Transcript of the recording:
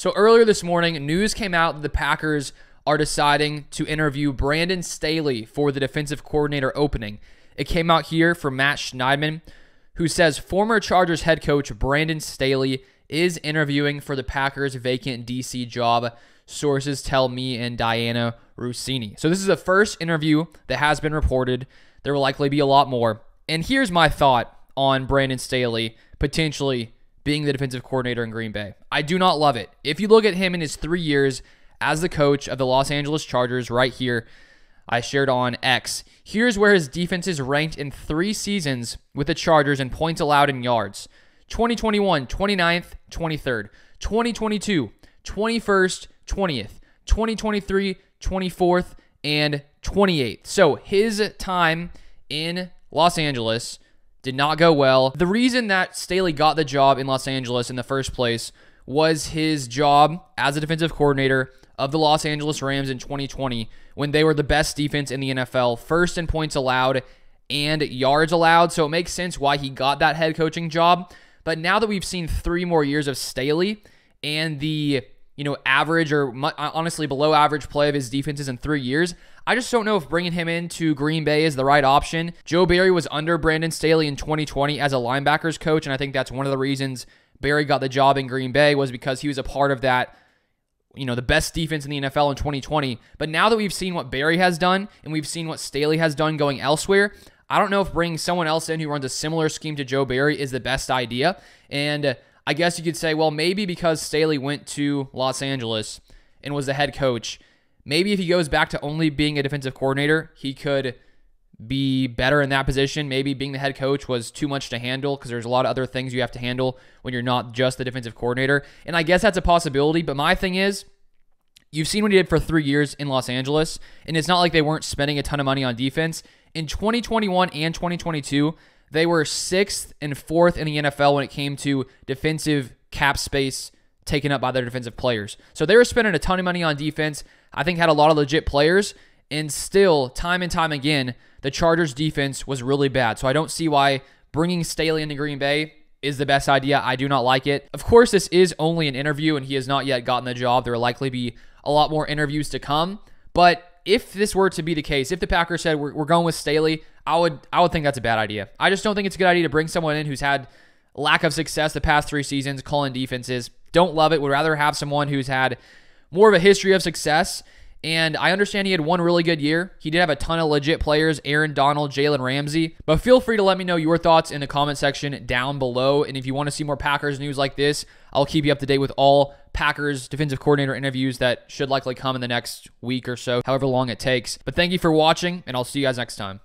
So earlier this morning, news came out that the Packers are deciding to interview Brandon Staley for the defensive coordinator opening. It came out here from Matt Schneidman, who says former Chargers head coach Brandon Staley is interviewing for the Packers' vacant DC job. Sources tell me and Diana Rossini. So this is the first interview that has been reported. There will likely be a lot more. And here's my thought on Brandon Staley potentially being the defensive coordinator in Green Bay. I do not love it. If you look at him in his 3 years as the coach of the Los Angeles Chargers right here, I shared on X. Here's where his defenses ranked in 3 seasons with the Chargers in points allowed in yards. 2021, 29th, 23rd. 2022, 21st, 20th. 2023, 24th, and 28th. So his time in Los Angeles did not go well. The reason that Staley got the job in Los Angeles in the first place was his job as a defensive coordinator of the Los Angeles Rams in 2020 when they were the best defense in the NFL, first in points allowed and yards allowed. So it makes sense why he got that head coaching job. But now that we've seen 3 more years of Staley and the average or honestly below average play of his defenses in 3 years, I just don't know if bringing him into Green Bay is the right option. Joe Barry was under Brandon Staley in 2020 as a linebackers coach, and I think that's one of the reasons Barry got the job in Green Bay was because he was a part of that, the best defense in the NFL in 2020. But now that we've seen what Barry has done and we've seen what Staley has done going elsewhere, I don't know if bringing someone else in who runs a similar scheme to Joe Barry is the best idea. And I guess you could say, well, maybe because Staley went to Los Angeles and was the head coach, maybe if he goes back to only being a defensive coordinator, he could be better in that position. Maybe being the head coach was too much to handle because there's a lot of other things you have to handle when you're not just the defensive coordinator. And I guess that's a possibility, but my thing is, you've seen what he did for 3 years in Los Angeles, and it's not like they weren't spending a ton of money on defense. In 2021 and 2022, they were 6th and 4th in the NFL when it came to defensive cap space taken up by their defensive players. So they were spending a ton of money on defense. I think had a lot of legit players, and still, time and time again, the Chargers' defense was really bad. So I don't see why bringing Staley into Green Bay is the best idea. I do not like it. Of course, this is only an interview, and he has not yet gotten the job. There will likely be a lot more interviews to come. But if this were to be the case, if the Packers said we're going with Staley, I would think that's a bad idea. I just don't think it's a good idea to bring someone in who's had lack of success the past 3 seasons calling defenses. Don't love it. Would rather have someone who's had more of a history of success. And I understand he had one really good year. He did have a ton of legit players, Aaron Donald, Jalen Ramsey. But feel free to let me know your thoughts in the comment section down below. And if you want to see more Packers news like this, I'll keep you up to date with all Packers defensive coordinator interviews that should likely come in the next week or so, however long it takes. But thank you for watching, and I'll see you guys next time.